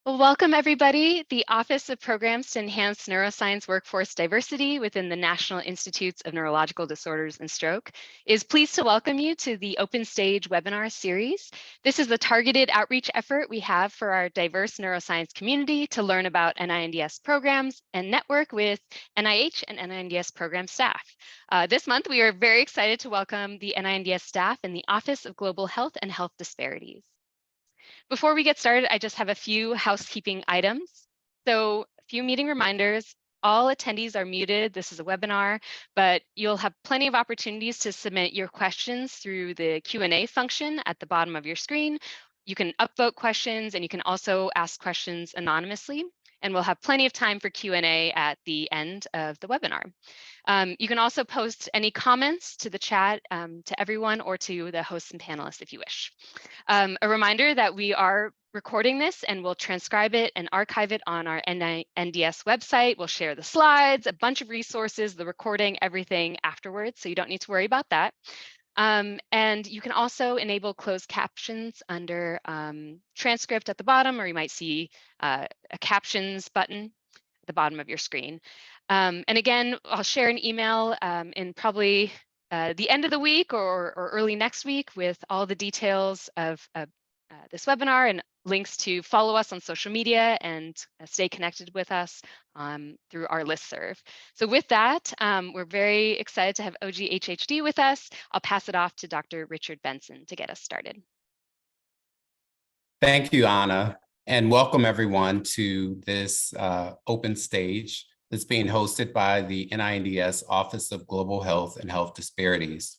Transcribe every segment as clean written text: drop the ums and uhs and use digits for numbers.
Well, welcome everybody. The Office of Programs to Enhance Neuroscience Workforce Diversity within the National Institutes of Neurological Disorders and Stroke is pleased to welcome you to the Open Stage webinar series. This is the targeted outreach effort we have for our diverse neuroscience community to learn about NINDS programs and network with NIH and NINDS program staff. This month, we are very excited to welcome the NINDS staff in the Office of Global Health and Health Disparities. Before we get started, I just have a few housekeeping items. So a few meeting reminders. All attendees are muted. This is a webinar, but you'll have plenty of opportunities to submit your questions through the Q&A function at the bottom of your screen. You can upvote questions and you can also ask questions anonymously. And we'll have plenty of time for Q&A at the end of the webinar. You can also post any comments to the chat to everyone or to the hosts and panelists if you wish. A reminder that we are recording this and we'll transcribe it and archive it on our NINDS website. We'll share the slides, a bunch of resources, the recording, everything afterwards, so you don't need to worry about that. And you can also enable closed captions under transcript at the bottom, or you might see a captions button at the bottom of your screen. And again, I'll share an email in probably the end of the week or early next week with all the details of this webinar and links to follow us on social media and stay connected with us through our listserv. So with that, we're very excited to have OGHHD with us. I'll pass it off to Dr. Richard Benson to get us started. Thank you, Anna, and welcome everyone to this open stage that's being hosted by the NINDS Office of Global Health and Health Disparities.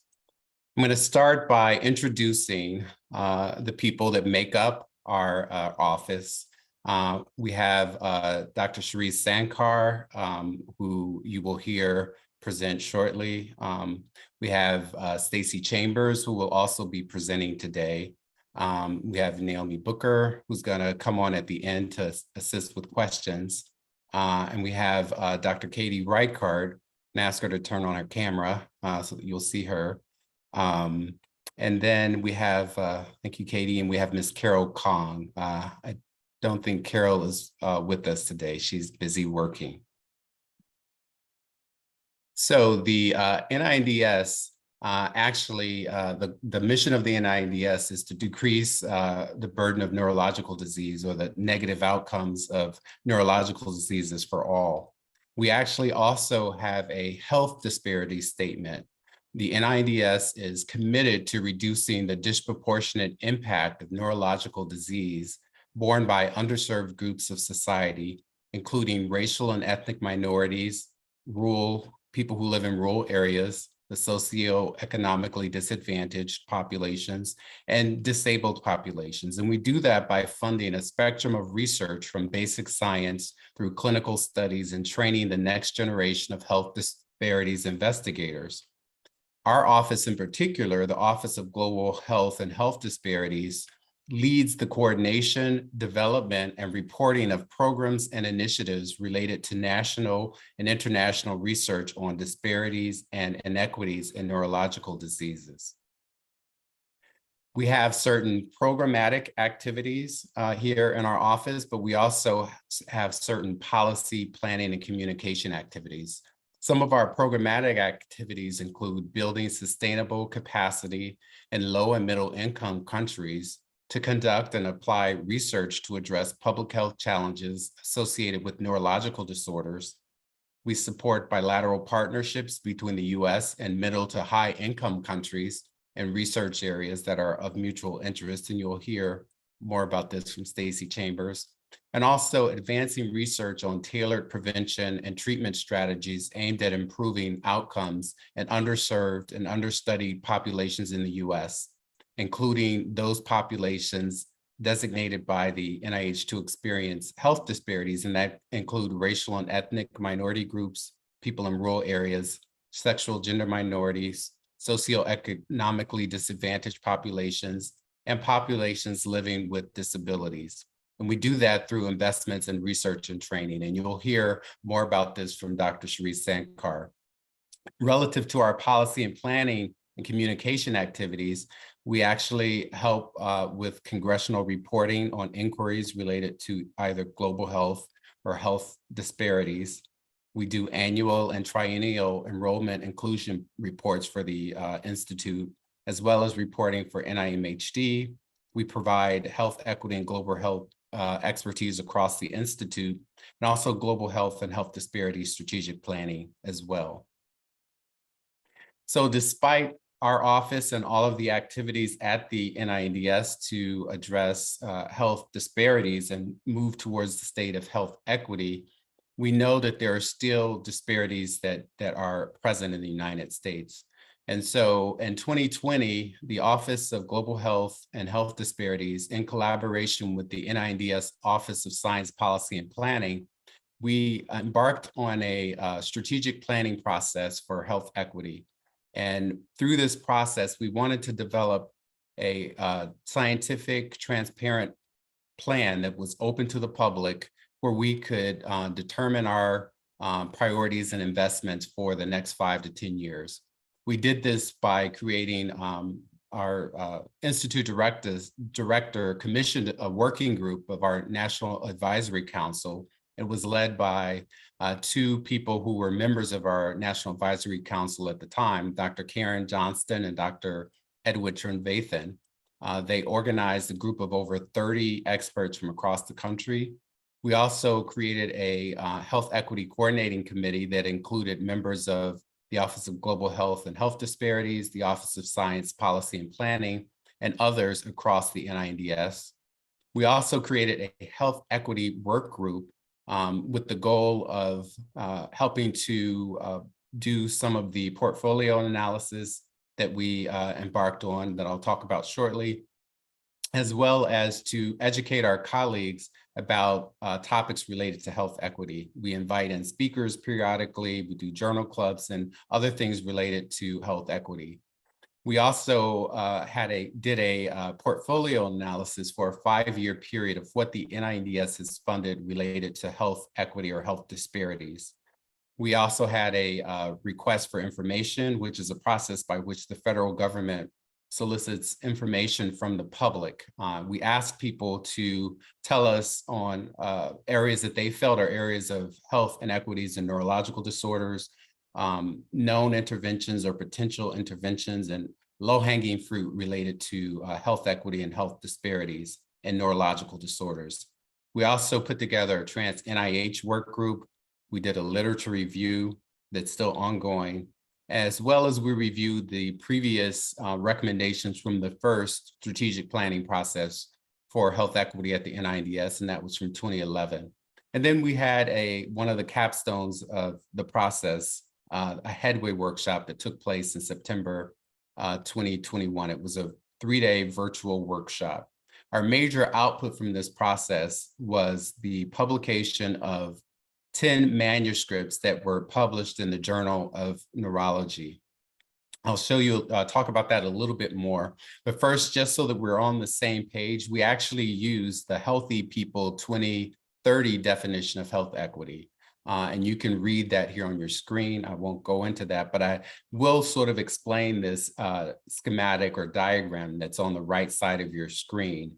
I'm going to start by introducing the people that make up our office. We have Dr. Sharice Sankar, who you will hear present shortly. We have Stacy Chambers, who will also be presenting today. We have Naomi Booker, who's going to come on at the end to assist with questions. And we have Dr. Katie Reichard, and ask her to turn on her camera so that you'll see her. And then we have, thank you, Katie, and we have Ms. Carol Kong. I don't think Carol is with us today. She's busy working. So the NINDS, actually, the mission of the NINDS is to decrease the burden of neurological disease or the negative outcomes of neurological diseases for all. We actually also have a health disparity statement. The NINDS is committed to reducing the disproportionate impact of neurological disease borne by underserved groups of society, including racial and ethnic minorities, rural people who live in rural areas, the socioeconomically disadvantaged populations, and disabled populations. And we do that by funding a spectrum of research from basic science through clinical studies and training the next generation of health disparities investigators. Our office in particular, the Office of Global Health and Health Disparities, leads the coordination, development, and reporting of programs and initiatives related to national and international research on disparities and inequities in neurological diseases. We have certain programmatic activities here in our office, but we also have certain policy planning and communication activities. Some of our programmatic activities include building sustainable capacity in low and middle income countries to conduct and apply research to address public health challenges associated with neurological disorders. We support bilateral partnerships between the US and middle to high income countries in research areas that are of mutual interest, and you'll hear more about this from Stacy Chambers. And also advancing research on tailored prevention and treatment strategies aimed at improving outcomes in underserved and understudied populations in the US, including those populations designated by the NIH to experience health disparities, and that include racial and ethnic minority groups, people in rural areas, sexual gender minorities, socioeconomically disadvantaged populations, and populations living with disabilities. And we do that through investments in research and training. And you'll hear more about this from Dr. Sharice Sankar. Relative to our policy and planning and communication activities, We actually help with congressional reporting on inquiries related to either global health or health disparities. We do annual and triennial enrollment inclusion reports for the Institute, as well as reporting for NIMHD. We provide health equity and global health expertise across the Institute, and also global health and health disparities strategic planning as well. So despite our office and all of the activities at the NINDS to address health disparities and move towards the state of health equity, we know that there are still disparities that are present in the United States. And so in 2020, the Office of Global Health and Health Disparities, in collaboration with the NINDS Office of Science, Policy, and Planning, we embarked on a strategic planning process for health equity. And through this process, we wanted to develop a scientific, transparent plan that was open to the public, where we could determine our priorities and investments for the next 5 to 10 years. We did this by creating our Institute Director commissioned a working group of our National Advisory Council. It was led by 2 people who were members of our National Advisory Council at the time, Dr. Karen Johnston and Dr. Edward Trinvathan. They organized a group of over 30 experts from across the country. We also created a health equity coordinating committee that included members of the Office of Global Health and Health Disparities, the Office of Science, Policy, and Planning, and others across the NINDS. We also created a health equity work group with the goal of helping to do some of the portfolio analysis that we embarked on that I'll talk about shortly, as well as to educate our colleagues about topics related to health equity. We invite in speakers periodically, we do journal clubs and other things related to health equity. We also did a portfolio analysis for a 5-year period of what the NINDS has funded related to health equity or health disparities. We also had a request for information, which is a process by which the federal government solicits information from the public. We asked people to tell us on areas that they felt are areas of health inequities and neurological disorders, known interventions or potential interventions, and low-hanging fruit related to health equity and health disparities and neurological disorders. We also put together a trans NIH work group. We did a literature review that's still ongoing, as well as we reviewed the previous recommendations from the first strategic planning process for health equity at the NINDS, and that was from 2011. And then we had one of the capstones of the process, a headway workshop that took place in September 2021. It was a 3-day virtual workshop. Our major output from this process was the publication of 10 manuscripts that were published in the Journal of Neurology. I'll show you, talk about that a little bit more. But first, just so that we're on the same page, we actually use the Healthy People 2030 definition of health equity. And you can read that here on your screen. I won't go into that, but I will sort of explain this schematic or diagram that's on the right side of your screen.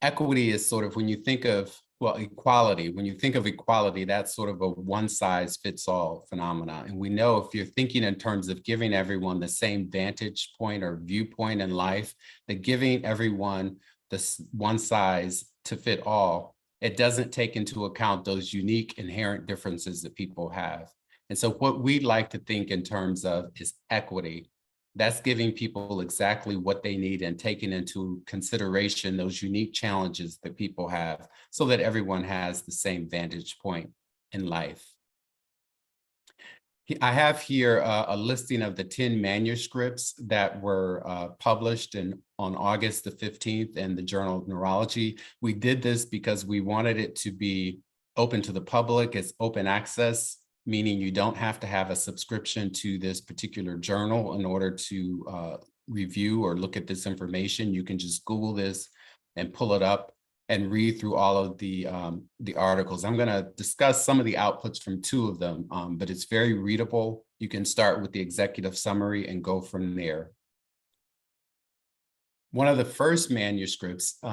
Equity is sort of, when you think of, well, equality, when you think of equality, that's sort of a one-size-fits-all phenomena. And we know if you're thinking in terms of giving everyone the same vantage point or viewpoint in life, that giving everyone this one size to fit all, it doesn't take into account those unique inherent differences that people have. And so what we'd like to think in terms of is equity. That's giving people exactly what they need and taking into consideration those unique challenges that people have so that everyone has the same vantage point in life. I have here a listing of the 10 manuscripts that were published on August the 15th in the Journal of Neurology. We did this because we wanted it to be open to the public. It's open access, meaning you don't have to have a subscription to this particular journal in order to review or look at this information. You can just Google this and pull it up and read through all of the articles. I'm going to discuss some of the outputs from 2 of them, but it's very readable. You can start with the executive summary and go from there. One of the first manuscripts that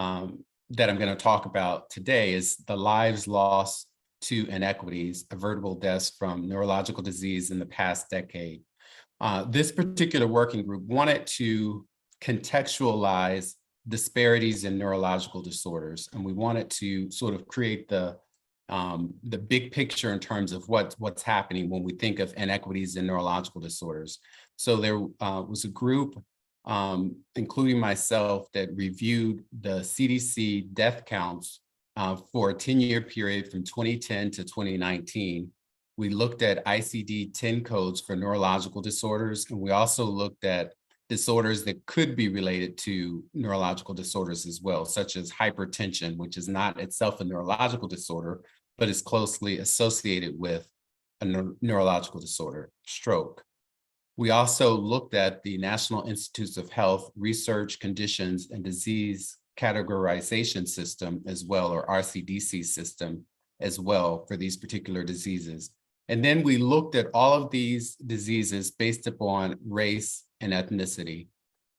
I'm going to talk about today is The Lives Lost to Inequities, Avertible Deaths from Neurological Disease in the Past Decade. This particular working group wanted to contextualize disparities in neurological disorders, and we wanted to sort of create the big picture in terms of what's happening when we think of inequities in neurological disorders. So there was a group, including myself, that reviewed the CDC death counts for a 10-year period from 2010 to 2019. We looked at ICD-10 codes for neurological disorders, and we also looked at disorders that could be related to neurological disorders as well, such as hypertension, which is not itself a neurological disorder, but is closely associated with a neurological disorder, stroke. We also looked at the National Institutes of Health Research Conditions and Disease Categorization System as well, or RCDC system as well, for these particular diseases. And then we looked at all of these diseases based upon race and ethnicity.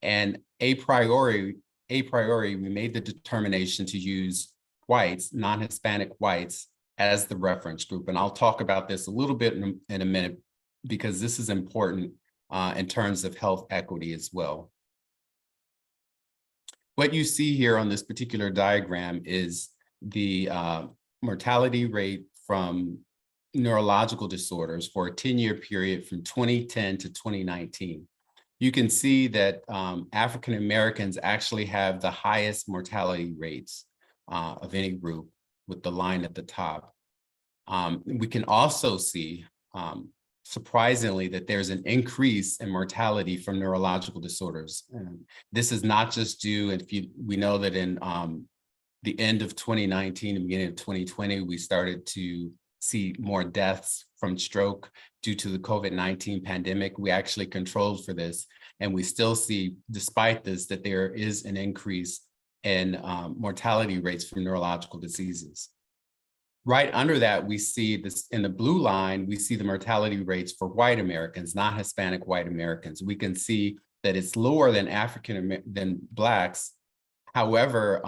And a priori, we made the determination to use whites, non-Hispanic whites, as the reference group. And I'll talk about this a little bit in a minute, because this is important in terms of health equity as well. What you see here on this particular diagram is the mortality rate from neurological disorders for a 10-year period from 2010 to 2019. You can see that African Americans actually have the highest mortality rates of any group, with the line at the top. We can also see, surprisingly, that there's an increase in mortality from neurological disorders. And this is not just due, we know that in the end of 2019 and beginning of 2020, we started to see more deaths from stroke due to the COVID-19 pandemic. We actually controlled for this, and we still see, despite this, that there is an increase in mortality rates from neurological diseases. Right under that, we see this in the blue line, we see the mortality rates for white Americans, not Hispanic white Americans. We can see that it's lower than Blacks. However,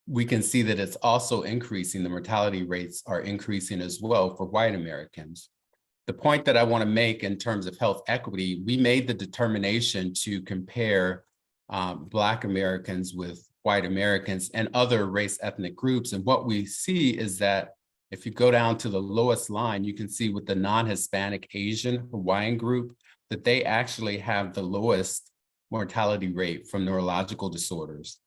we can see that it's also increasing. The mortality rates are increasing as well for white Americans. The point that I want to make in terms of health equity, we made the determination to compare Black Americans with white Americans and other race ethnic groups. And what we see is that if you go down to the lowest line, you can see with the non-Hispanic Asian Hawaiian group that they actually have the lowest mortality rate from neurological disorders.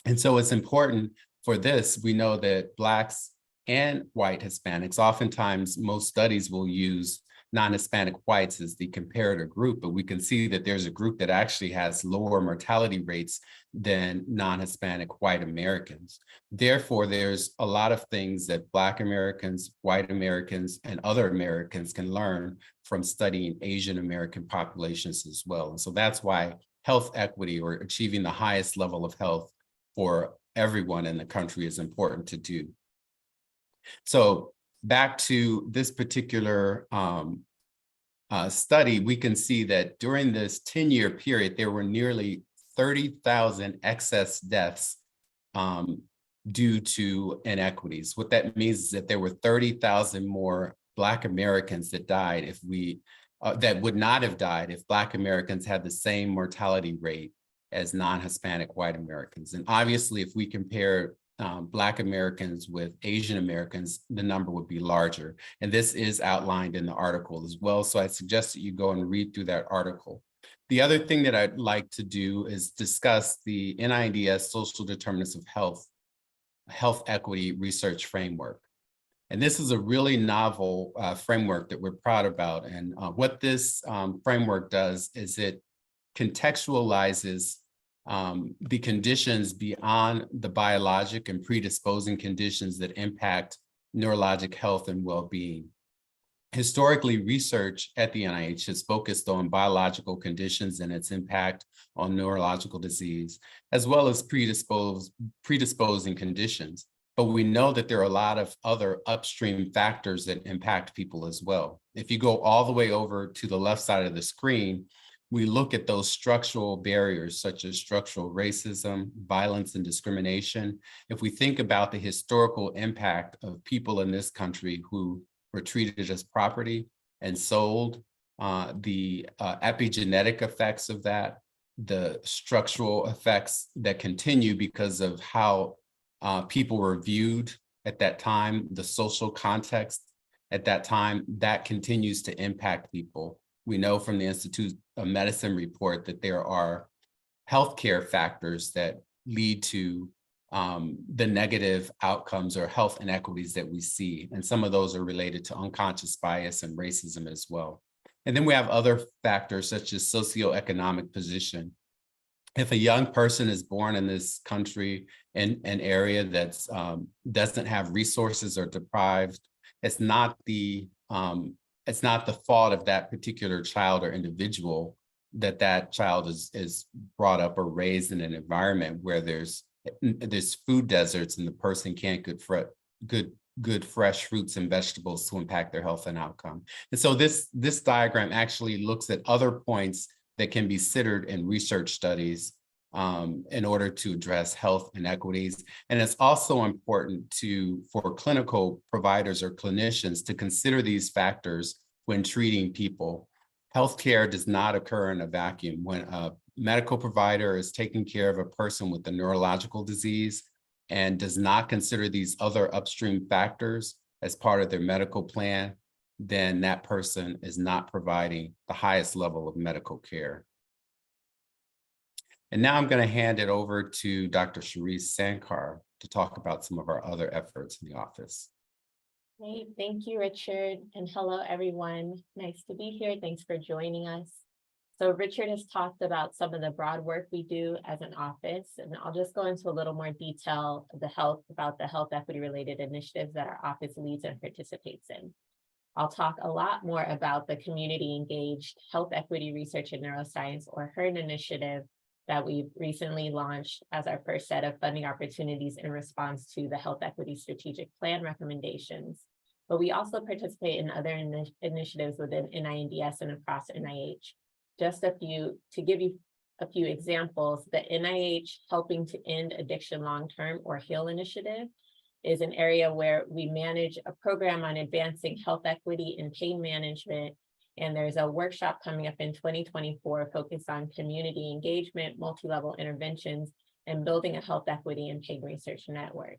And so it's important for this. We know that Blacks and white Hispanics, oftentimes most studies will use non-Hispanic whites as the comparator group, but we can see that there's a group that actually has lower mortality rates than non-Hispanic white Americans. Therefore, there's a lot of things that Black Americans, white Americans, and other Americans can learn from studying Asian American populations as well. And so that's why health equity, or achieving the highest level of health for everyone in the country, is important to do. So back to this particular study, we can see that during this 10-year period, there were nearly 30,000 excess deaths due to inequities. What that means is that there were 30,000 more Black Americans that died if that would not have died if Black Americans had the same mortality rate as non-Hispanic white Americans. And obviously, if we compare Black Americans with Asian Americans, the number would be larger. And this is outlined in the article as well. So I suggest that you go and read through that article. The other thing that I'd like to do is discuss the NINDS Social Determinants of Health Equity Research Framework. And this is a really novel framework that we're proud about. And what this framework does is it contextualizes the conditions beyond the biologic and predisposing conditions that impact neurologic health and well-being. Historically, research at the NIH has focused on biological conditions and its impact on neurological disease, as well as predisposing conditions. But we know that there are a lot of other upstream factors that impact people as well. If you go all the way over to the left side of the screen, we look at those structural barriers such as structural racism, violence, and discrimination. If we think about the historical impact of people in this country who were treated as property and sold, the epigenetic effects of that, the structural effects that continue because of how people were viewed at that time, the social context at that time, that continues to impact people. We know from the Institute of Medicine report that there are healthcare factors that lead to the negative outcomes or health inequities that we see. And some of those are related to unconscious bias and racism as well. And then we have other factors such as socioeconomic position. If a young person is born in this country in an area that doesn't have resources or deprived, it's not the fault of that particular child or individual that that child is brought up or raised in an environment where there's food deserts and the person can't get good fresh fruits and vegetables to impact their health and outcome. And so this diagram actually looks at other points that can be considered in research studies in order to address health inequities. And it's also important for clinical providers or clinicians to consider these factors when treating people. Healthcare does not occur in a vacuum. When a medical provider is taking care of a person with a neurological disease and does not consider these other upstream factors as part of their medical plan, then that person is not providing the highest level of medical care. And now I'm going to hand it over to Dr. Sharice Sankar to talk about some of our other efforts in the office. Great, thank you, Richard, and hello, everyone. Nice to be here. Thanks for joining us. So Richard has talked about some of the broad work we do as an office, and I'll just go into a little more detail about the health equity related initiatives that our office leads and participates in. I'll talk a lot more about the community engaged health equity research in neuroscience, or HERN initiative, that we've recently launched as our first set of funding opportunities in response to the Health Equity Strategic Plan recommendations. But we also participate in other initiatives within NINDS and across NIH. To give you a few examples, the NIH Helping to End Addiction Long-Term, or HEAL initiative, is an area where we manage a program on advancing health equity and pain management. And there's a workshop coming up in 2024 focused on community engagement, multi-level interventions, and building a health equity and pain research network.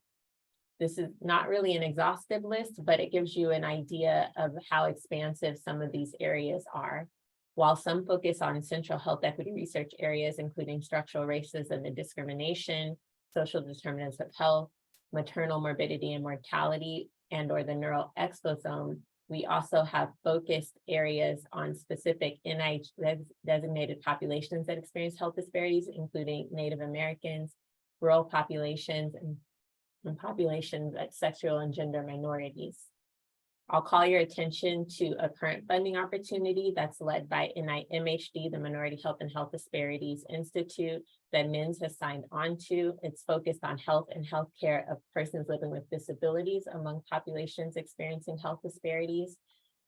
This is not really an exhaustive list, but it gives you an idea of how expansive some of these areas are. While some focus on central health equity research areas, including structural racism and discrimination, social determinants of health, maternal morbidity and mortality, and/or the neural exposome, we also have focused areas on specific NIH designated populations that experience health disparities, including Native Americans, rural populations, and populations like sexual and gender minorities. I'll call your attention to a current funding opportunity that's led by NIMHD, the Minority Health and Health Disparities Institute, that NINDS has signed on to. It's focused on health and healthcare of persons living with disabilities among populations experiencing health disparities.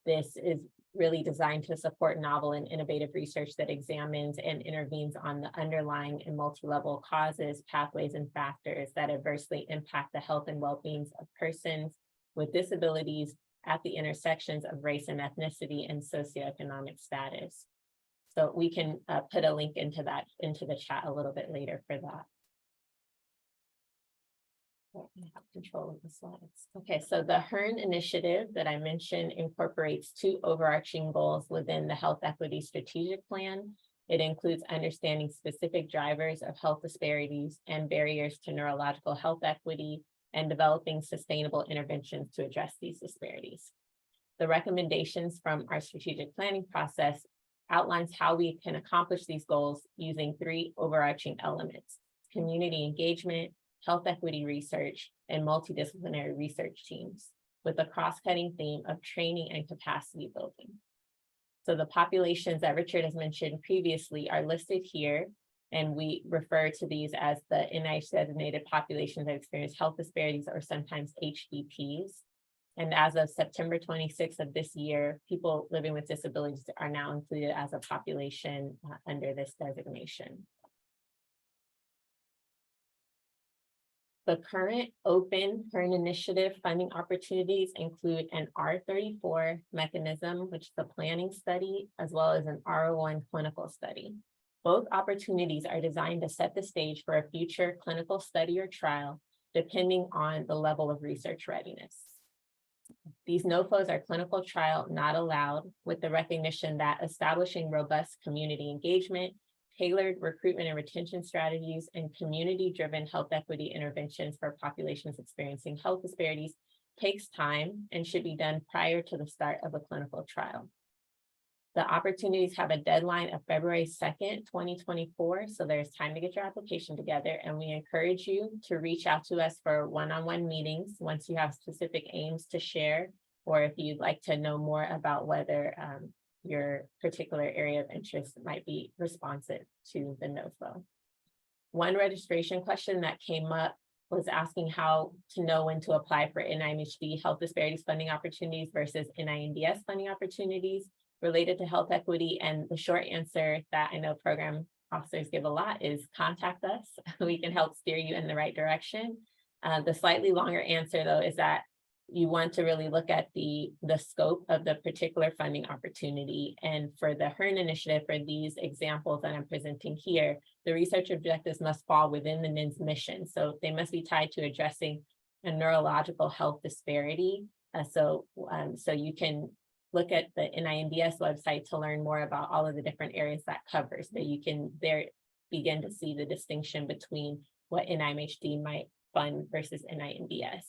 This is really designed to support novel and innovative research that examines and intervenes on the underlying and multi-level causes, pathways, and factors that adversely impact the health and well-being of persons with disabilities at the intersections of race and ethnicity and socioeconomic status. So we can put a link into the chat a little bit later for that. I have control of the slides. Okay, so the HERN initiative that I mentioned incorporates two overarching goals within the Health Equity Strategic Plan. It includes understanding specific drivers of health disparities and barriers to neurological health equity, and developing sustainable interventions to address these disparities. The recommendations from our strategic planning process outlines how we can accomplish these goals using three overarching elements: community engagement, health equity research, and multidisciplinary research teams, with a cross-cutting theme of training and capacity building. So the populations that Richard has mentioned previously are listed here, and we refer to these as the NIH designated populations that experience health disparities, or sometimes HDPs. And as of September 26th of this year, people living with disabilities are now included as a population under this designation. The current open HERN initiative funding opportunities include an R34 mechanism, which is a planning study, as well as an R01 clinical study. Both opportunities are designed to set the stage for a future clinical study or trial, depending on the level of research readiness. These NOFOs are clinical trial not allowed, with the recognition that establishing robust community engagement, tailored recruitment and retention strategies, and community-driven health equity interventions for populations experiencing health disparities takes time and should be done prior to the start of a clinical trial. The opportunities have a deadline of February 2nd, 2024, so there's time to get your application together, and we encourage you to reach out to us for one-on-one meetings once you have specific aims to share, or if you'd like to know more about whether your particular area of interest might be responsive to the NOFO. One registration question that came up was asking how to know when to apply for NIMHD health disparities funding opportunities versus NINDS funding opportunities related to health equity. And the short answer that I know program officers give a lot is contact us. We can help steer you in the right direction. The slightly longer answer though is that you want to really look at the scope of the particular funding opportunity. And for the HERN initiative, for these examples that I'm presenting here, the research objectives must fall within the NINDS mission. So they must be tied to addressing a neurological health disparity. So you can look at the NINDS website to learn more about all of the different areas that covers, that you can there begin to see the distinction between what NIMHD might fund versus NINDS.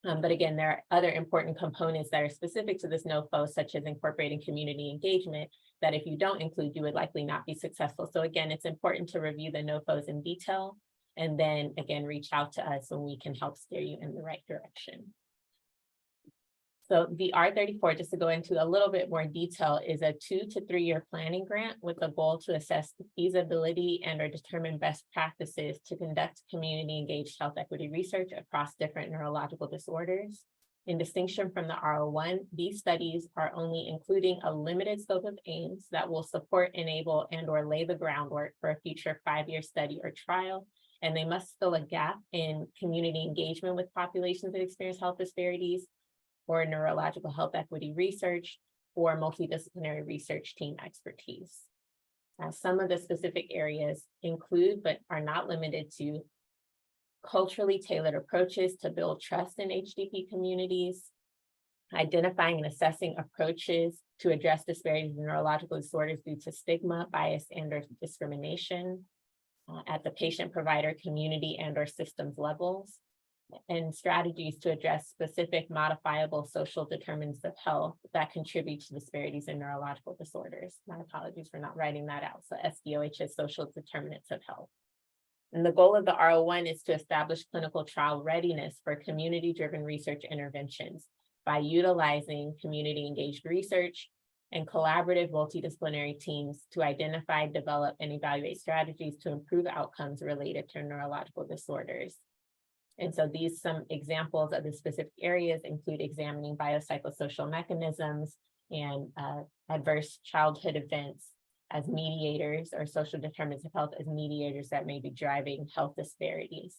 But again, there are other important components that are specific to this NOFO, such as incorporating community engagement, that if you don't include, you would likely not be successful. So again, it's important to review the NOFOs in detail, and then again, reach out to us and we can help steer you in the right direction. So the R34, just to go into a little bit more detail, is a 2 to 3 year planning grant with a goal to assess the feasibility and or determine best practices to conduct community engaged health equity research across different neurological disorders. In distinction from the R01, these studies are only including a limited scope of aims that will support, enable, and or lay the groundwork for a future 5-year study or trial. And they must fill a gap in community engagement with populations that experience health disparities, or neurological health equity research, or multidisciplinary research team expertise. Some of the specific areas include, but are not limited to, culturally tailored approaches to build trust in HDP communities, identifying and assessing approaches to address disparities in neurological disorders due to stigma, bias, and or discrimination at the patient, provider, community, and or systems levels, and strategies to address specific modifiable social determinants of health that contribute to disparities in neurological disorders. My apologies for not writing that out. So SDOH is social determinants of health. And the goal of the R01 is to establish clinical trial readiness for community-driven research interventions by utilizing community-engaged research and collaborative multidisciplinary teams to identify, develop, and evaluate strategies to improve outcomes related to neurological disorders. And so these some examples of the specific areas include examining biopsychosocial mechanisms and adverse childhood events as mediators, or social determinants of health as mediators that may be driving health disparities.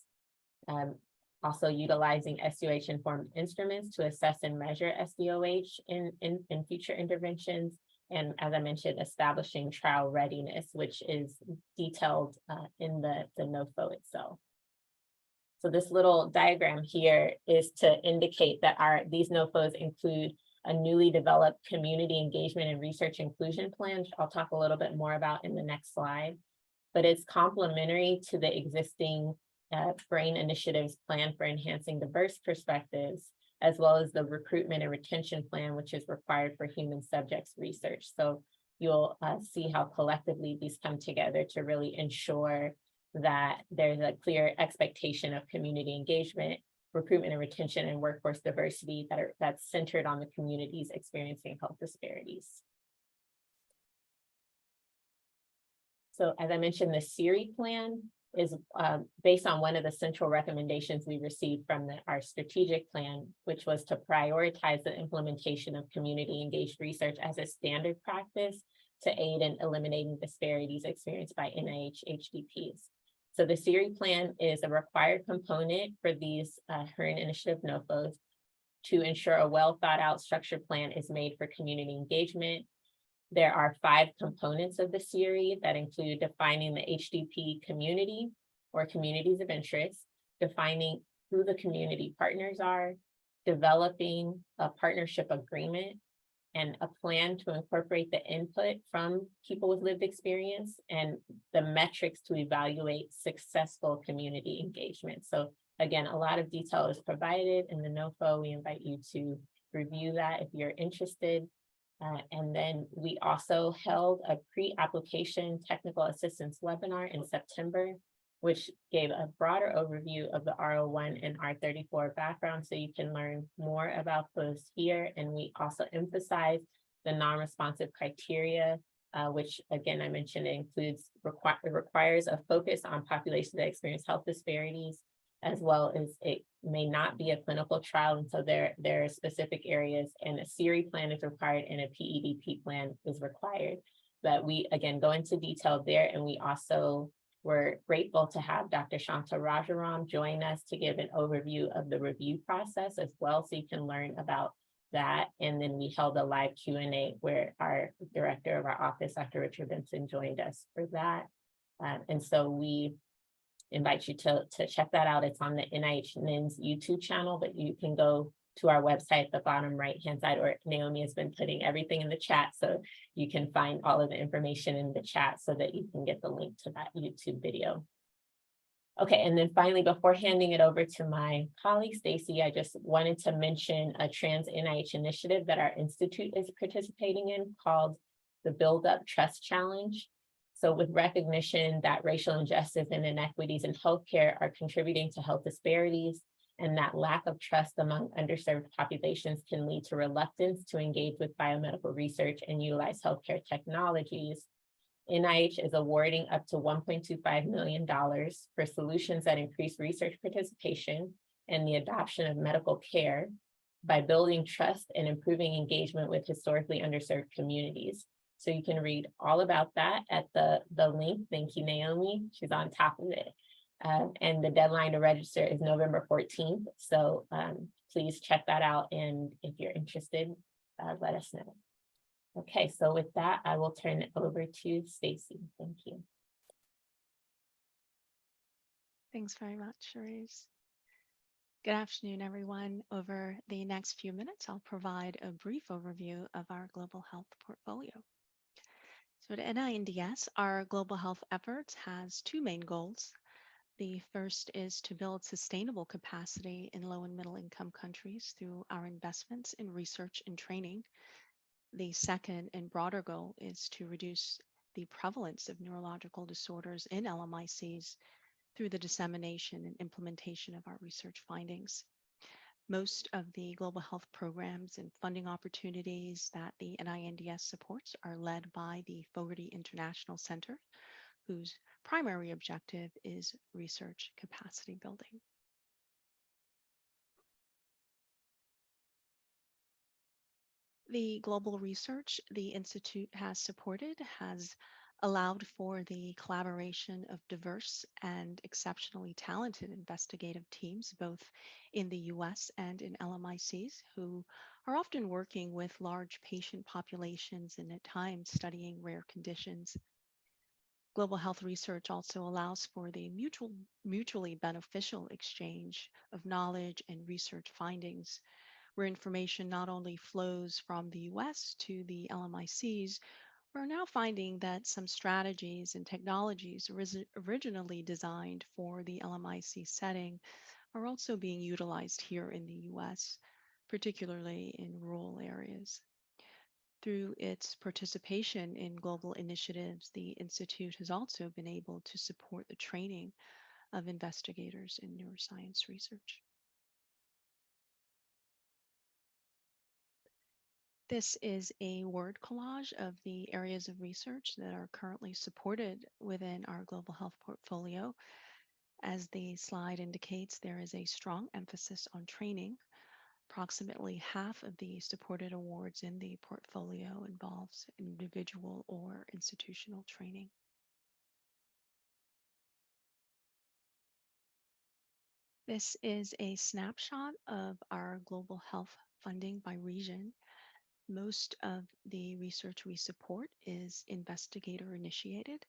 Also utilizing SDOH-informed instruments to assess and measure SDOH in future interventions. And as I mentioned, establishing trial readiness, which is detailed in the NOFO itself. So this little diagram here is to indicate that these NOFOs include a newly developed community engagement and research inclusion plan, which I'll talk a little bit more about in the next slide. But it's complementary to the existing BRAIN initiatives plan for enhancing diverse perspectives, as well as the recruitment and retention plan, which is required for human subjects research. So you'll see how collectively these come together to really ensure that there's a clear expectation of community engagement, recruitment and retention, and workforce diversity that's centered on the communities experiencing health disparities. So as I mentioned, the SERI plan is based on one of the central recommendations we received from our strategic plan, which was to prioritize the implementation of community engaged research as a standard practice to aid in eliminating disparities experienced by NIH HDPs. So the SERI plan is a required component for these HERN initiative NOFOs to ensure a well thought out structured plan is made for community engagement. There are 5 components of the SERI that include defining the HDP community or communities of interest, defining who the community partners are, developing a partnership agreement, and a plan to incorporate the input from people with lived experience and the metrics to evaluate successful community engagement. So again, a lot of detail is provided in the NOFO. We invite you to review that if you're interested. And then we also held a pre-application technical assistance webinar in September, which gave a broader overview of the R01 and R34 background, so you can learn more about those here. And we also emphasize the non-responsive criteria, which again, I mentioned, it includes, requires a focus on populations that experience health disparities, as well as it may not be a clinical trial. And so there are specific areas, and a SERI plan is required and a PEDP plan is required. But we, again, go into detail there. And we also were grateful to have Dr. Shanta Rajaram join us to give an overview of the review process as well, so you can learn about that. And then we held a live Q&A where our director of our office, Dr. Richard Benson, joined us for that. And so we invite you to check that out. It's on the NIH NINDS YouTube channel, but you can go to our website at the bottom right-hand side, or Naomi has been putting everything in the chat, so you can find all of the information in the chat so that you can get the link to that YouTube video. Okay, and then finally, before handing it over to my colleague, Stacy, I just wanted to mention a trans NIH initiative that our institute is participating in called the Build Up Trust Challenge. So with recognition that racial injustice and inequities in healthcare are contributing to health disparities, and that lack of trust among underserved populations can lead to reluctance to engage with biomedical research and utilize healthcare technologies, NIH is awarding up to $1.25 million for solutions that increase research participation and the adoption of medical care by building trust and improving engagement with historically underserved communities. So you can read all about that at the link. Thank you, Naomi. She's on top of it. And the deadline to register is November 14th. So please check that out. And if you're interested, let us know. Okay, so with that, I will turn it over to Stacy. Thank you. Thanks very much, Cherise. Good afternoon, everyone. Over the next few minutes, I'll provide a brief overview of our global health portfolio. So at NINDS, our global health efforts has 2 main goals. The first is to build sustainable capacity in low and middle income countries through our investments in research and training. The second and broader goal is to reduce the prevalence of neurological disorders in LMICs through the dissemination and implementation of our research findings. Most of the global health programs and funding opportunities that the NINDS supports are led by the Fogarty International Center, whose primary objective is research capacity building. The global research the Institute has supported has allowed for the collaboration of diverse and exceptionally talented investigative teams, both in the US and in LMICs, who are often working with large patient populations and at times studying rare conditions. Global health research also allows for the mutually beneficial exchange of knowledge and research findings, where information not only flows from the US to the LMICs, we're now finding that some strategies and technologies originally designed for the LMIC setting are also being utilized here in the US, particularly in rural areas. Through its participation in global initiatives, the Institute has also been able to support the training of investigators in neuroscience research. This is a word collage of the areas of research that are currently supported within our global health portfolio. As the slide indicates, there is a strong emphasis on training. Approximately half of the supported awards in the portfolio involves individual or institutional training. This is a snapshot of our global health funding by region. Most of the research we support is investigator initiated,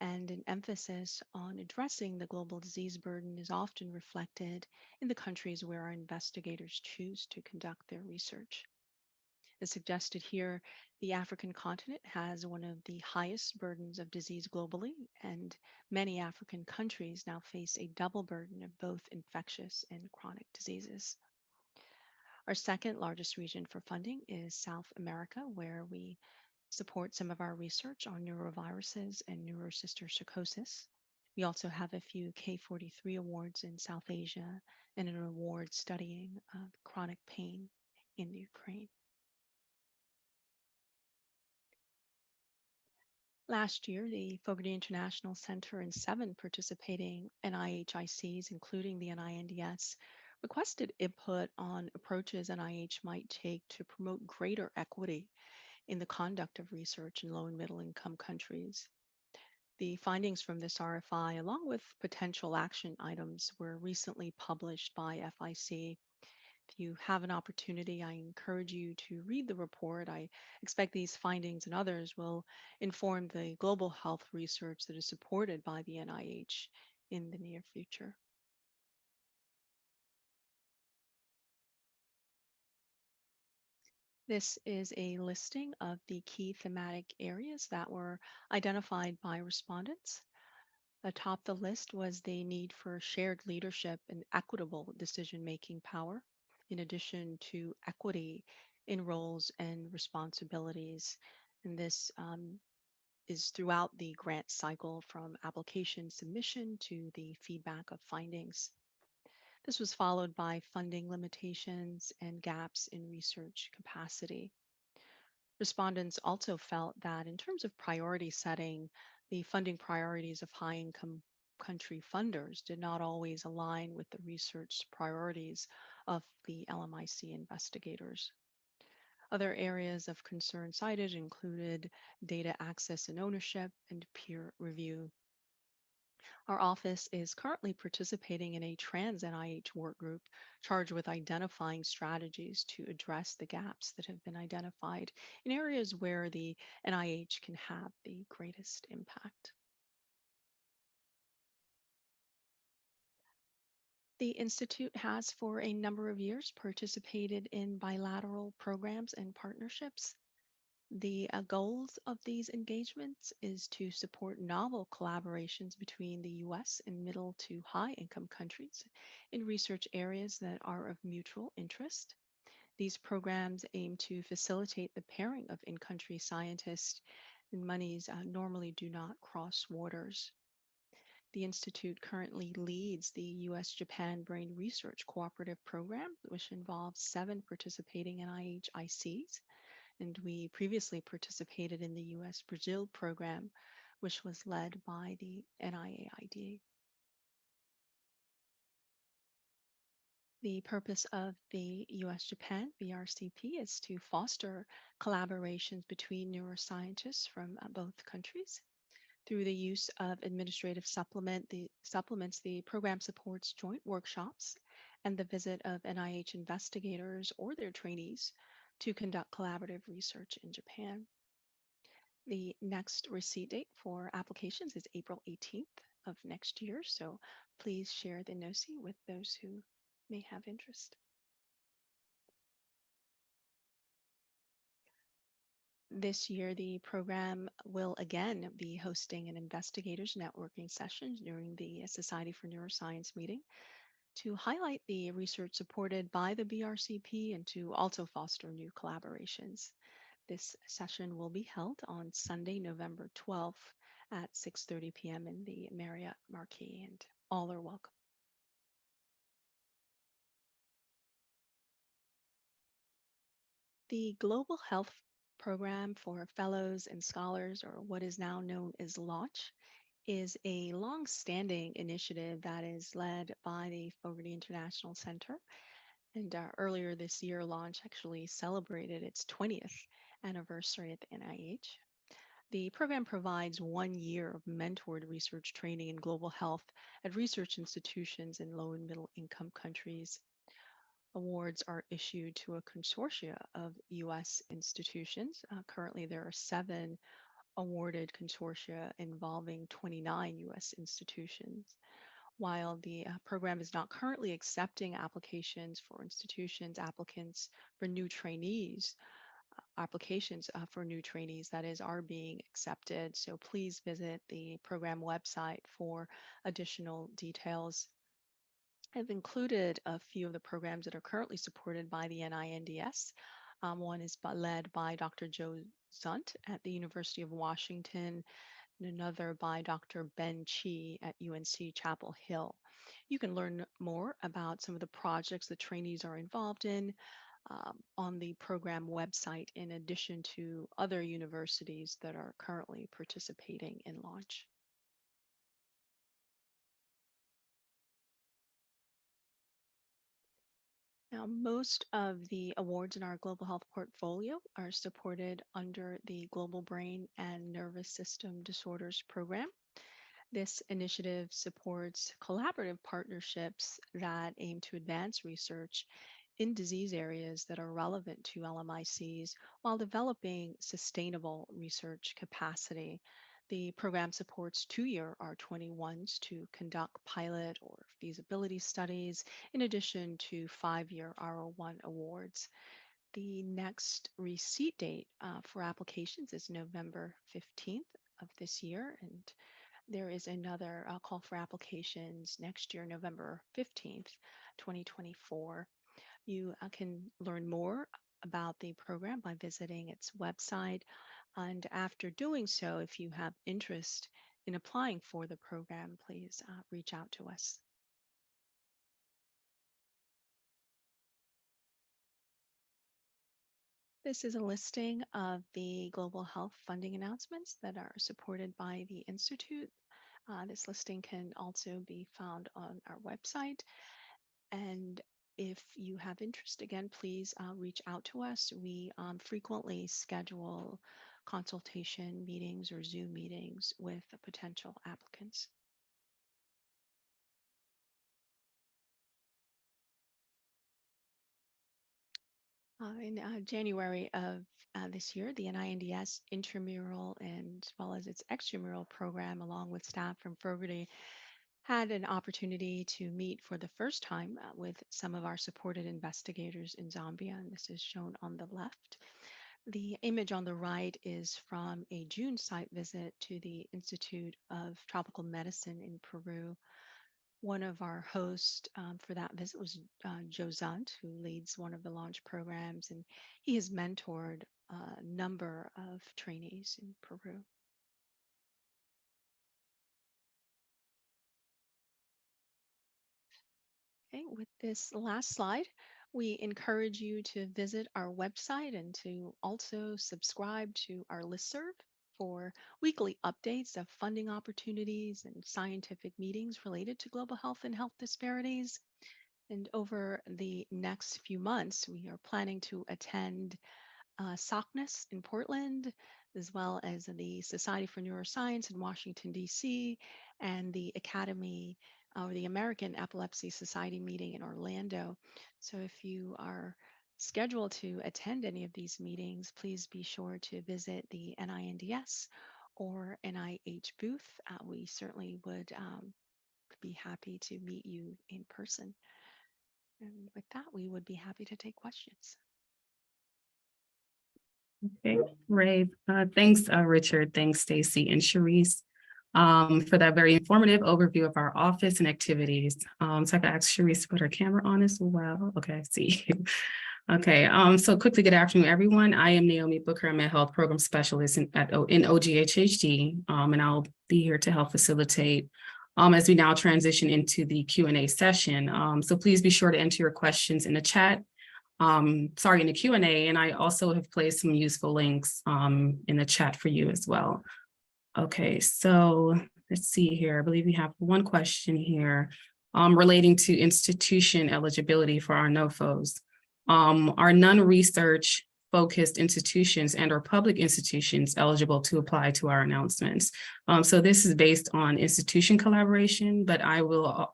and an emphasis on addressing the global disease burden is often reflected in the countries where our investigators choose to conduct their research. As suggested here, the African continent has one of the highest burdens of disease globally, and many African countries now face a double burden of both infectious and chronic diseases. Our second largest region for funding is South America, where we support some of our research on neuroviruses and neurocysticercosis. We also have a few K43 awards in South Asia and an award studying chronic pain in Ukraine. Last year, the Fogarty International Center and 7 participating NIHICs, including the NINDS, requested input on approaches NIH might take to promote greater equity in the conduct of research in low and middle income countries. The findings from this RFI, along with potential action items, were recently published by FIC. If you have an opportunity, I encourage you to read the report. I expect these findings and others will inform the global health research that is supported by the NIH in the near future. This is a listing of the key thematic areas that were identified by respondents. Atop the list was the need for shared leadership and equitable decision-making power, in addition to equity in roles and responsibilities. And this is throughout the grant cycle from application submission to the feedback of findings. This was followed by funding limitations and gaps in research capacity. Respondents also felt that in terms of priority setting, the funding priorities of high income country funders did not always align with the research priorities of the LMIC investigators. Other areas of concern cited included data access and ownership and peer review. Our office is currently participating in a trans NIH work group charged with identifying strategies to address the gaps that have been identified in areas where the NIH can have the greatest impact. The Institute has for a number of years participated in bilateral programs and partnerships. The goals of these engagements is to support novel collaborations between the US and middle to high income countries in research areas that are of mutual interest. These programs aim to facilitate the pairing of in-country scientists, and monies normally do not cross waters. The Institute currently leads the US-Japan Brain Research Cooperative Program, which involves 7 participating NIHICs, and we previously participated in the US Brazil program, which was led by the NIAID. The purpose of the US Japan BRCP is to foster collaborations between neuroscientists from both countries. Through the use of administrative supplements, the program supports joint workshops and the visit of NIH investigators or their trainees to conduct collaborative research in Japan. The next receipt date for applications is April 18th of next year, so please share the NOCI with those who may have interest. This year, the program will again be hosting an investigators networking session during the Society for Neuroscience meeting to highlight the research supported by the BRCP and to also foster new collaborations. This session will be held on Sunday, November 12th at 6:30 p.m. in the Marriott Marquis, and all are welcome. The Global Health Program for Fellows and Scholars, or what is now known as LAUNCH, is a long-standing initiative that is led by the Fogarty International Center. And earlier this year, launch actually celebrated its 20th anniversary at the NIH. The program provides 1 year of mentored research training in global health at research institutions in low and middle income countries. Awards are issued to a consortia of U.S. institutions. Currently, there are 7 awarded consortia involving 29 U.S. institutions. While the program is not currently accepting applications for institutions, applicants for new trainees, applications for new trainees, that is, are being accepted. So please visit the program website for additional details. I've included a few of the programs that are currently supported by the NINDS. One is led by Dr. Joe Zunt at the University of Washington, and another by Dr. Ben Chi at UNC Chapel Hill. You can learn more about some of the projects the trainees are involved in on the program website, in addition to other universities that are currently participating in launch. Now, most of the awards in our global health portfolio are supported under the Global Brain and Nervous System Disorders Program. This initiative supports collaborative partnerships that aim to advance research in disease areas that are relevant to LMICs while developing sustainable research capacity. The program supports 2-year R21s to conduct pilot or feasibility studies, in addition to 5-year R01 awards. The next receipt date for applications is November 15th of this year, and there is another call for applications next year, November 15th, 2024. You can learn more about the program by visiting its website. And after doing so, if you have interest in applying for the program, please reach out to us. This is a listing of the global health funding announcements that are supported by the Institute. This listing can also be found on our website. And if you have interest, again, please reach out to us. We frequently schedule consultation meetings or Zoom meetings with potential applicants. In January of this year, the NINDS intramural and as well as its extramural program, along with staff from Fogarty, had an opportunity to meet for the first time with some of our supported investigators in Zambia, and this is shown on the left. The image on the right is from a June site visit to the Institute of Tropical Medicine in Peru. One of our hosts for that visit was Joe Zunt, who leads one of the launch programs, and he has mentored a number of trainees in Peru. Okay, with this last slide, we encourage you to visit our website and to also subscribe to our listserv for weekly updates of funding opportunities and scientific meetings related to global health and health disparities. And over the next few months, we are planning to attend SOCNUS in Portland, as well as the Society for Neuroscience in Washington, D.C., and the Academy or the American Epilepsy Society meeting in Orlando. So if you are scheduled to attend any of these meetings, please be sure to visit the NINDS or NIH booth. We certainly would be happy to meet you in person. And with that, we would be happy to take questions. Okay, great. Thanks, Richard. Thanks, Stacy and Sharice, for that very informative overview of our office and activities. So I can ask Sharice to put her camera on as well. Okay, I see. Okay, so quickly, good afternoon, everyone. I am Naomi Booker. I'm a health program specialist in OGHHD, and I'll be here to help facilitate as we now transition into the Q&A session. So please be sure to enter your questions in the chat. In the Q&A, and I also have placed some useful links in the chat for you as well. Okay, so let's see here. I believe we have one question here relating to institution eligibility for our NOFOs. Are non-research focused institutions and or public institutions eligible to apply to our announcements? So this is based on institution collaboration, but I will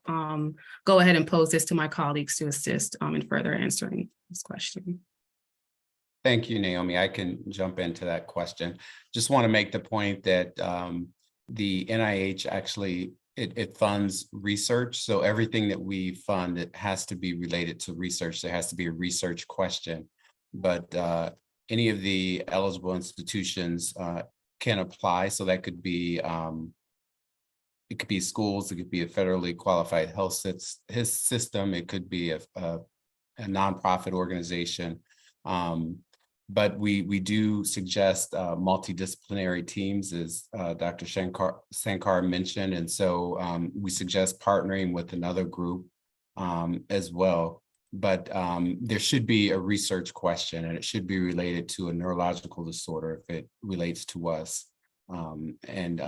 go ahead and pose this to my colleagues to assist in further answering this question. Thank you, Naomi. I can jump into that question. Just want to make the point that the NIH actually, it funds research. So everything that we fund, it has to be related to research. There has to be a research question. But any of the eligible institutions can apply. So that could be, it could be schools, it could be a federally qualified health system, it could be a nonprofit organization. But we do suggest multidisciplinary teams, as Dr. Sankar mentioned. And so we suggest partnering with another group as well. But there should be a research question, and it should be related to a neurological disorder if it relates to us. And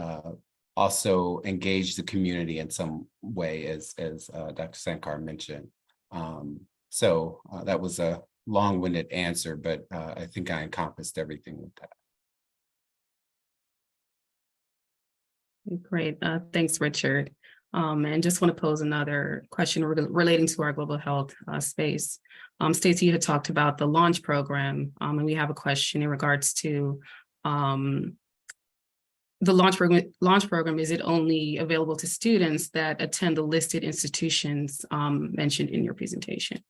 also engage the community in some way, as Dr. Sankar mentioned. So that was a long-winded answer, but I think I encompassed everything with that. Great, thanks, Richard. And just want to pose another question relating to our global health space. Stacey had talked about the launch program, and we have a question in regards to the launch program. Is it only available to students that attend the listed institutions mentioned in your presentation?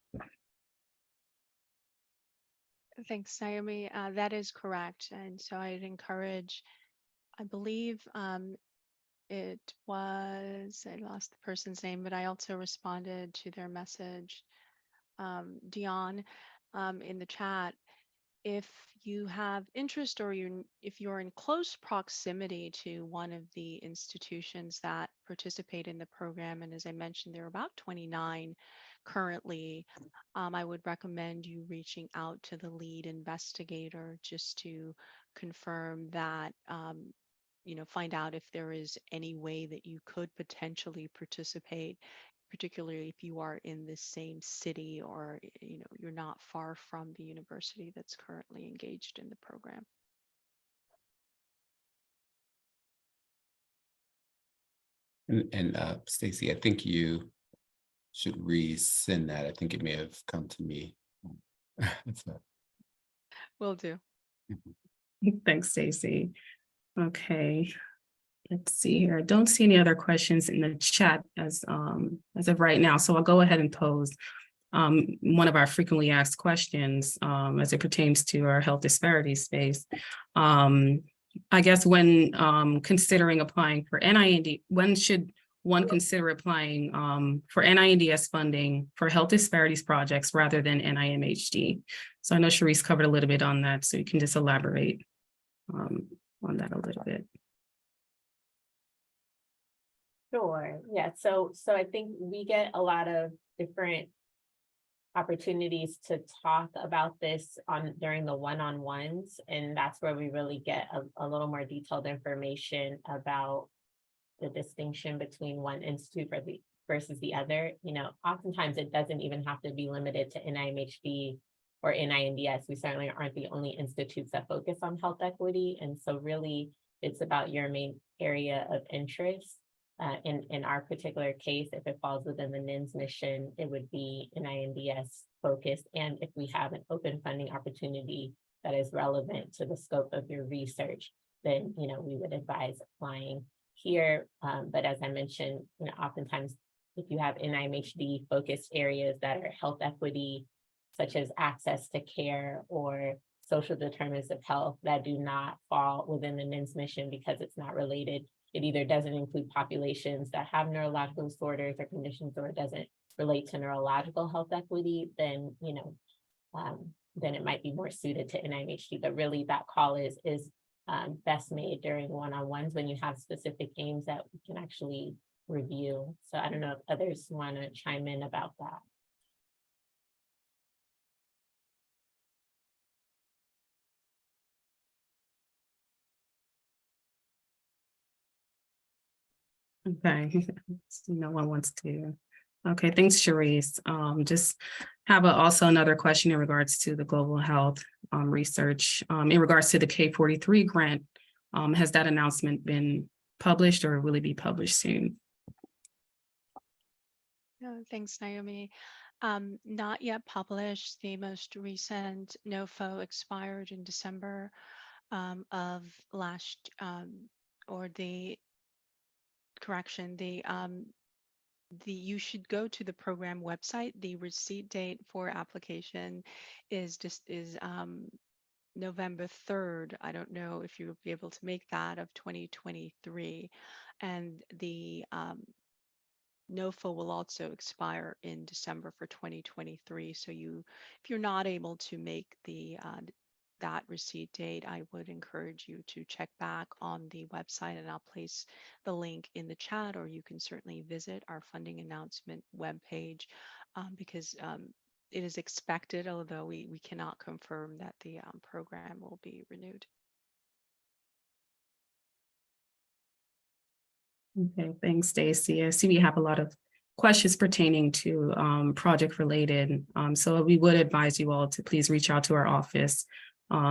Thanks, Naomi. That is correct. And so I'd encourage, I believe it was, I lost the person's name, but I also responded to their message, Dion, in the chat. If you have interest, or if you're in close proximity to one of the institutions that participate in the program, and as I mentioned, there are about 29 currently, I would recommend you reaching out to the lead investigator just to confirm that, find out if there is any way that you could potentially participate, particularly if you are in the same city, or you're not far from the university that's currently engaged in the program. And Stacey, I think you should resend that. I think it may have come to me. Will do. Thanks, Stacey. Okay, let's see here. I don't see any other questions in the chat as of right now, so I'll go ahead and pose one of our frequently asked questions as it pertains to our health disparities space. I guess when considering applying for NIND, when should one consider applying for NINDS funding for health disparities projects rather than NIMHD? So I know Charisse covered a little bit on that, so you can just elaborate on that a little bit. Sure. Yeah. So I think we get a lot of different opportunities to talk about this during the one-on-ones, and that's where we really get a little more detailed information about the distinction between one institute versus the other. Oftentimes it doesn't even have to be limited to NIMHD or NINDS. We certainly aren't the only institutes that focus on health equity, and so really it's about your main area of interest. In our particular case, if it falls within the NINDS mission, it would be NINDS focused. And if we have an open funding opportunity that is relevant to the scope of your research, then we would advise applying here. But as I mentioned, oftentimes if you have NIMHD focused areas that are health equity, such as access to care or social determinants of health, that do not fall within the NINDS mission because it's not related. It either doesn't include populations that have neurological disorders or conditions, or it doesn't relate to neurological health equity, then then it might be more suited to NIMHD. But really that call is best made during one-on-ones when you have specific aims that we can actually review. So I don't know if others want to chime in about that. Okay, so no one wants to. Okay, thanks, Sharice. Just have also another question in regards to the global health research. In regards to the K43 grant, has that announcement been published or will it be published soon? Thanks, Naomi. Not yet published. The most recent NOFO expired in December of last, or the correction, you should go to the program website. The receipt date for application is November 3rd. I don't know if you'll be able to make that, of 2023. And the NOFO will also expire in December for 2023. So if you're not able to make that receipt date, I would encourage you to check back on the website, and I'll place the link in the chat, or you can certainly visit our funding announcement webpage, because it is expected, although we cannot confirm, that the program will be renewed. Okay, thanks, Stacy. I see we have a lot of questions pertaining to project related. So we would advise you all to please reach out to our office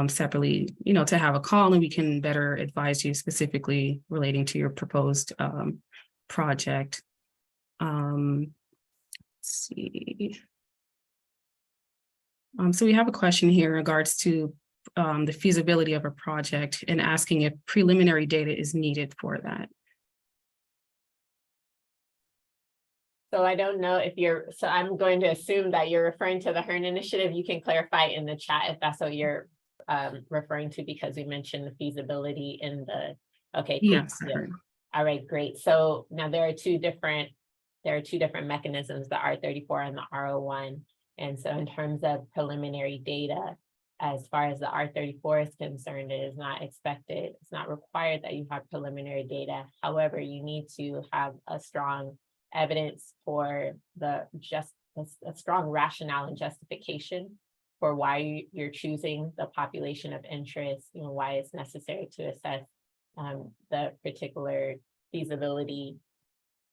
separately, to have a call, and we can better advise you specifically relating to your proposed project. Let's see. So we have a question here in regards to the feasibility of a project and asking if preliminary data is needed for that. So I don't know if so I'm going to assume that you're referring to the HERN initiative. You can clarify in the chat if that's what you're referring to, because we mentioned the feasibility in the, okay. Yes. All right, great. So now there are two different mechanisms, the R34 and the R01. And so in terms of preliminary data, as far as the R34 is concerned, it is not expected, it's not required that you have preliminary data. However, you need to have a strong evidence for a strong rationale and justification for why you're choosing the population of interest, why it's necessary to assess the particular feasibility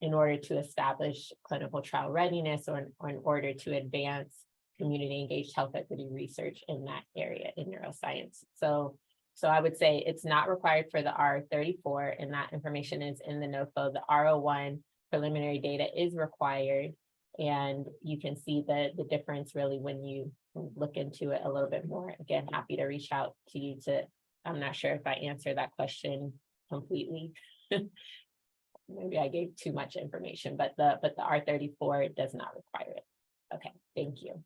in order to establish clinical trial readiness, or in order to advance community engaged health equity research in that area in neuroscience. So I would say it's not required for the R34, and that information is in the NOFO. The R01 preliminary data is required, and you can see the difference really when you look into it a little bit more. Again, happy to reach out to you I'm not sure if I answered that question completely. Maybe I gave too much information, but the R34 does not require it. Okay, thank you.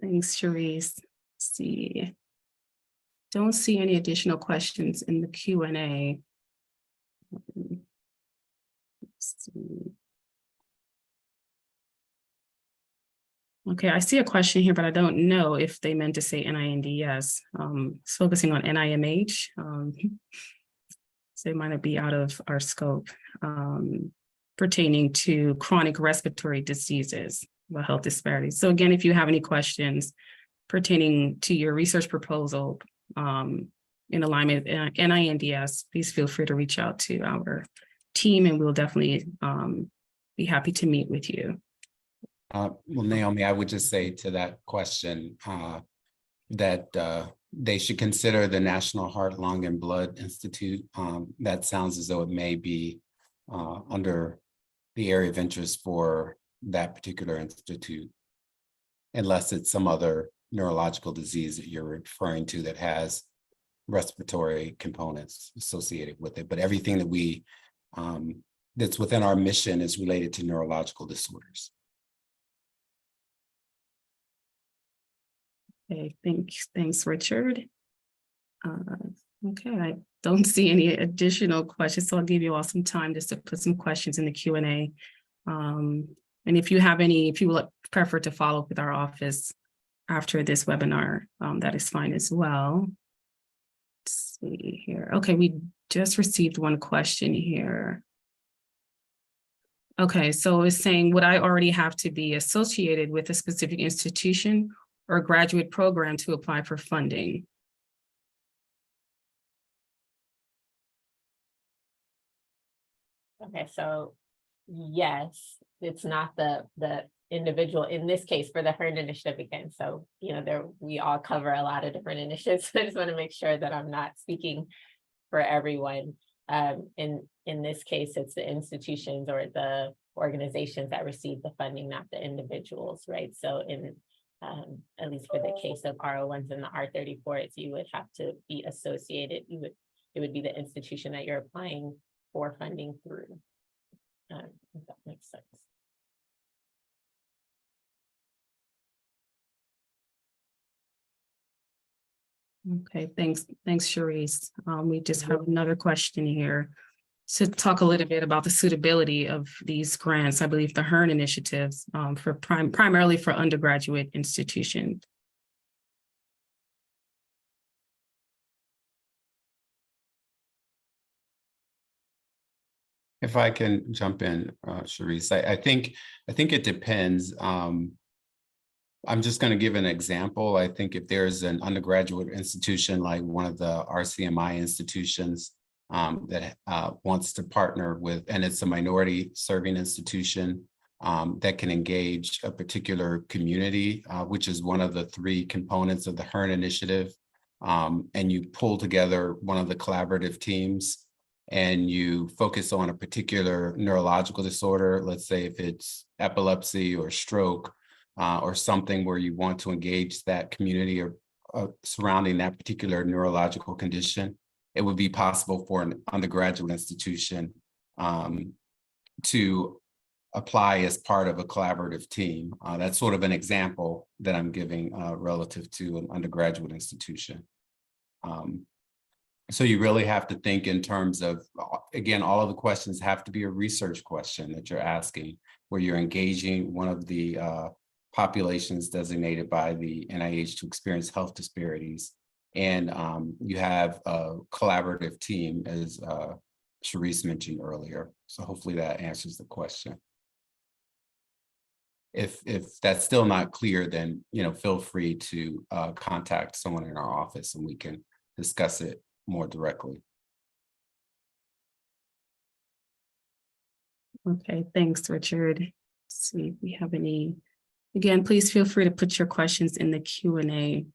Thanks, Sharice. Let's see. Don't see any additional questions in the Q&A. Okay, I see a question here, but I don't know if they meant to say NINDS. It's focusing on NIMH. So it might be out of our scope, pertaining to chronic respiratory diseases, health disparities. So again, if you have any questions pertaining to your research proposal in alignment with NINDS, please feel free to reach out to our team, and we'll definitely be happy to meet with you. Well, Naomi, I would just say to that question that they should consider the National Heart, Lung, and Blood Institute. That sounds as though it may be under the area of interest for that particular institute, unless it's some other neurological disease that you're referring to that has respiratory components associated with it. But everything that we that's within our mission is related to neurological disorders. Okay, thanks, Richard. Okay, I don't see any additional questions, so I'll give you all some time just to put some questions in the Q&A. And if you would prefer to follow up with our office after this webinar, that is fine as well. Let's see here. Okay, we just received one question here. Okay, so it's saying, would I already have to be associated with a specific institution or graduate program to apply for funding? Okay, so yes, it's not the individual in this case for the HERN initiative again. So, you know, there we all cover a lot of different initiatives. So I just want to make sure that I'm not speaking for everyone. In this case, it's the institutions or the organizations that receive the funding, not the individuals, right? So in at least for the case of R01s and the R34s, you would have to be associated. It would be the institution that you're applying for funding through. If that makes sense. Okay, thanks, Charisse. We just have another question here to talk a little bit about the suitability of these grants. I believe the HERN initiatives for primarily for undergraduate institutions. If I can jump in, Charisse, I think it depends. I'm just going to give an example. I think if there's an undergraduate institution like one of the RCMI institutions that wants to partner with, and it's a minority serving institution that can engage a particular community, which is one of the 3 components of the HERN initiative, and you pull together one of the collaborative teams and you focus on a particular neurological disorder, let's say if it's epilepsy or stroke, or something where you want to engage that community or surrounding that particular neurological condition, it would be possible for an undergraduate institution to apply as part of a collaborative team. That's sort of an example that I'm giving relative to an undergraduate institution. So you really have to think in terms of, again, all of the questions have to be a research question that you're asking, where you're engaging one of the populations designated by the NIH to experience health disparities. And you have a collaborative team, as Charisse mentioned earlier. So hopefully that answers the question. If that's still not clear, then feel free to contact someone in our office and we can discuss it more directly. Okay, thanks, Richard. Let's see if we have any. Again, please feel free to put your questions in the Q&A.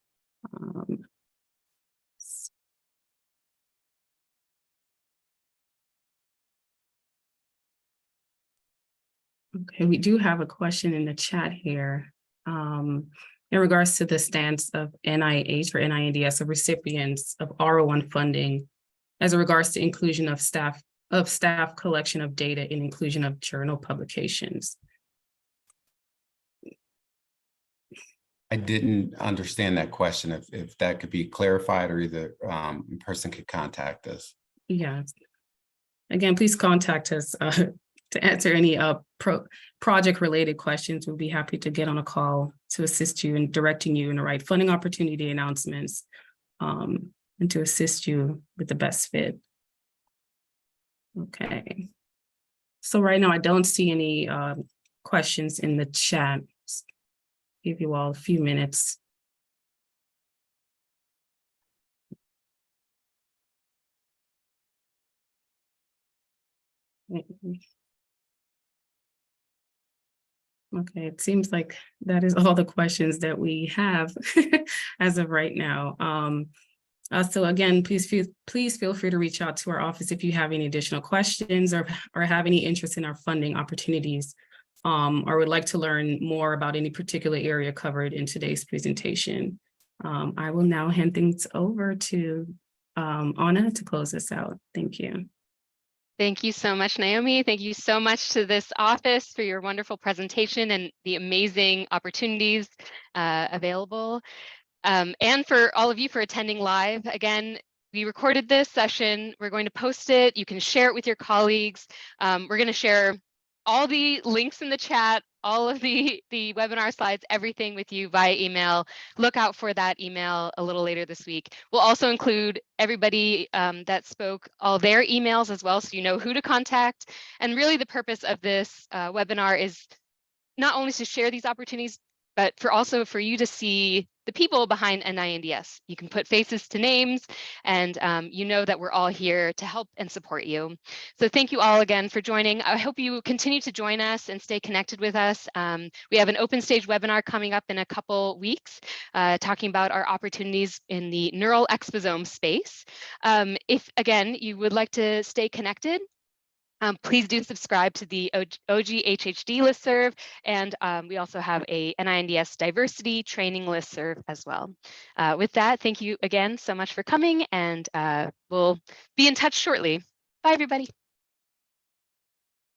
Okay, we do have a question in the chat here. In regards to the stance of NIH or NINDS of recipients of R01 funding as it regards to inclusion of staff collection of data and inclusion of journal publications. I didn't understand that question. If that could be clarified, or either person could contact us. Yeah. Again, please contact us to answer any project-related questions. We'll be happy to get on a call to assist you in directing you in the right funding opportunity announcements and to assist you with the best fit. Okay. So right now, I don't see any questions in the chat. Just give you all a few minutes. Okay, it seems like that is all the questions that we have as of right now. So again, please feel free to reach out to our office if you have any additional questions or have any interest in our funding opportunities, or would like to learn more about any particular area covered in today's presentation. I will now hand things over to Anna to close this out. Thank you. Thank you so much, Naomi. Thank you so much to this office for your wonderful presentation and the amazing opportunities available. And for all of you for attending live. Again, we recorded this session. We're going to post it. You can share it with your colleagues. We're going to share all the links in the chat, all of the webinar slides, everything with you via email. Look out for that email a little later this week. We'll also include everybody that spoke, all their emails as well, so you know who to contact. And really the purpose of this webinar is not only to share these opportunities, but also for you to see the people behind NINDS. You can put faces to names, and you know that we're all here to help and support you. So thank you all again for joining. I hope you continue to join us and stay connected with us. We have an open stage webinar coming up in a couple weeks, talking about our opportunities in the neural exposome space. If, again, you would like to stay connected, please do subscribe to the OGHHD listserv, and we also have a NINDS diversity training listserv as well. With that, thank you again so much for coming, and we'll be in touch shortly. Bye, everybody.